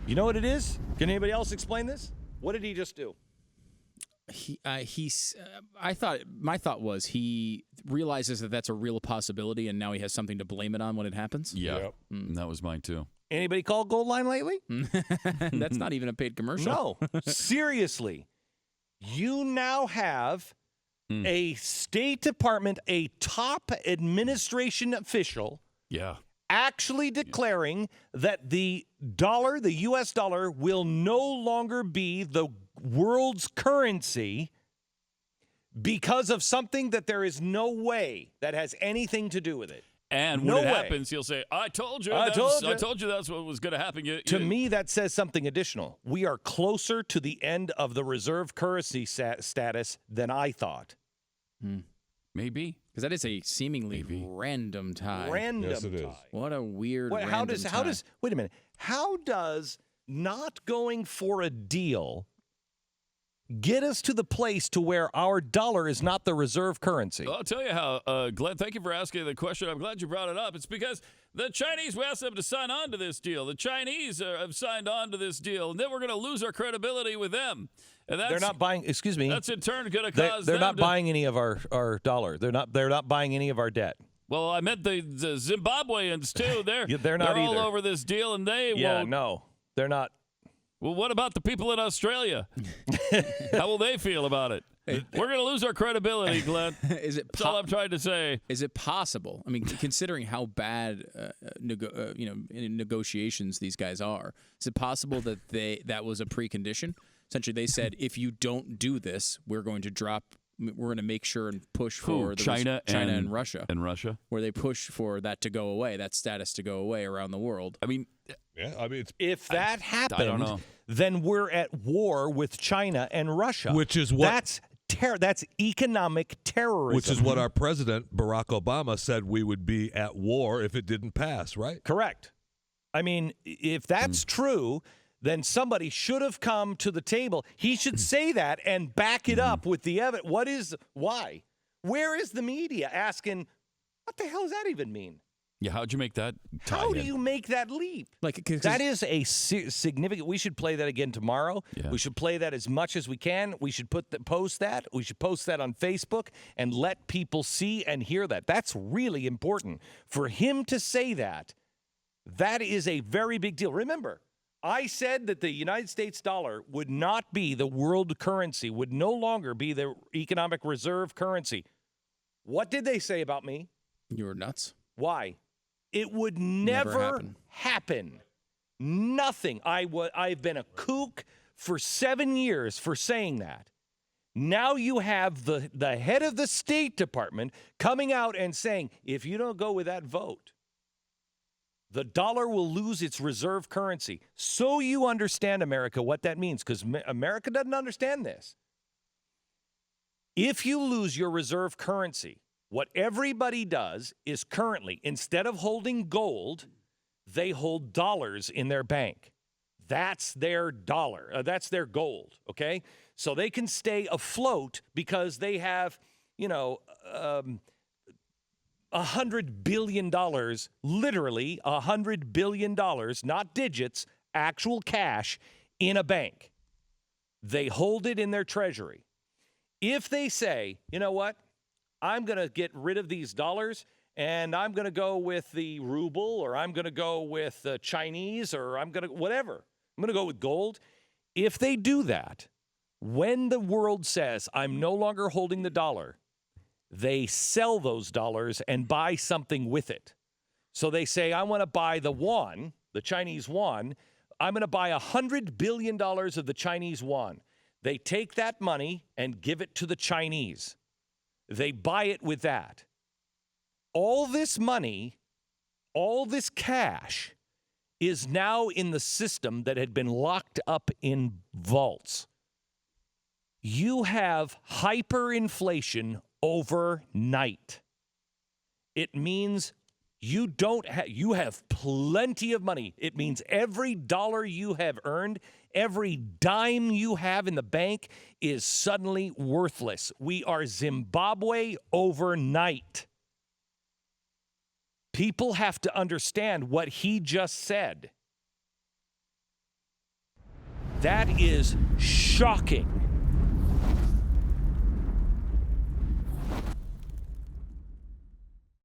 You know what it is? Can anybody else explain this? What did he just do? My thought was he realizes that that's a real possibility, and now he has something to blame it on when it happens. Yeah, that was mine too. Anybody call Gold Line lately? That's not even a paid commercial. No, seriously. You now have a State Department, a top administration official, actually declaring that the dollar, the U.S. dollar, will no longer be the world's currency because of something that there is no way that has anything to do with it. And when it happens, he'll say, I told you. I told you that's what was going to happen. To me, that says something additional. We are closer to the end of the reserve currency status than I thought. Maybe. Because that is a seemingly random tie. Yes, it is. What a weird Wait, random tie. Wait a minute. How does not going for a deal get us to the place to where our dollar is not the reserve currency? Well, I'll tell you how, Glenn, thank you for asking the question. I'm glad you brought it up. It's because the Chinese, we asked them to sign on to this deal. The Chinese have signed on to this deal, and then we're going to lose our credibility with them. And they're not buying, excuse me. That's in turn going to cause They're not buying any of our dollar. They're not buying any of our debt. Well, I meant the Zimbabweans, too. They're not all either. over this deal, and they won't. No, they're not. Well, what about the people in Australia? How will they feel about it? We're going to lose our credibility, Glenn. That's all I'm trying to say. Is it possible? I mean, considering how bad in negotiations these guys are, is it possible that that was a precondition? Essentially, they said, if you don't do this, we're going to make sure and push for China and Russia. And Russia? Where they push for that to go away, that status to go away around the world. I mean, if that happened, then we're at war with China and Russia. Which is what... That's economic terrorism. Which is what our president, Barack Obama, said we would be at war if it didn't pass, right? Correct. I mean, if that's true, then somebody should have come to the table. He should say that and back it up with the evidence. Why? Where is the media asking, what the hell does that even mean? Yeah, how'd you make that tie How do you make that leap? That is a significant. We should play that again tomorrow. Yeah. We should play that as much as we can. We should post that. We should post that on Facebook and let people see and hear that. That's really important. For him to say that, that is a very big deal. Remember, I said that the United States dollar would not be the world currency, would no longer be the economic reserve currency. What did they say about me? You were nuts. Why? It would never happen. Nothing. I've been a kook for 7 years for saying that. Now you have the head of the State Department coming out and saying, if you don't go with that vote, the dollar will lose its reserve currency. So you understand, America, what that means, because America doesn't understand this. If you lose your reserve currency, what everybody does is currently, instead of holding gold, they hold dollars in their bank. That's their dollar. That's their gold, okay? So they can stay afloat because they have, $100 billion, literally $100 billion, not digits, actual cash in a bank. They hold it in their treasury. If they say, you know what? I'm going to get rid of these dollars, and I'm going to go with the ruble, or I'm going to go with the Chinese, or I'm going to whatever. I'm going to go with gold. If they do that, when the world says, I'm no longer holding the dollar, they sell those dollars and buy something with it. So they say, I want to buy the yuan, the Chinese yuan. I'm going to buy $100 billion of the Chinese yuan. They take that money and give it to the Chinese. They buy it with that. All this money, all this cash is now in the system that had been locked up in vaults. You have hyperinflation overnight. It means you have plenty of money. It means every dollar you have earned, every dime you have in the bank is suddenly worthless. We are Zimbabwe overnight. People have to understand what he just said. That is shocking.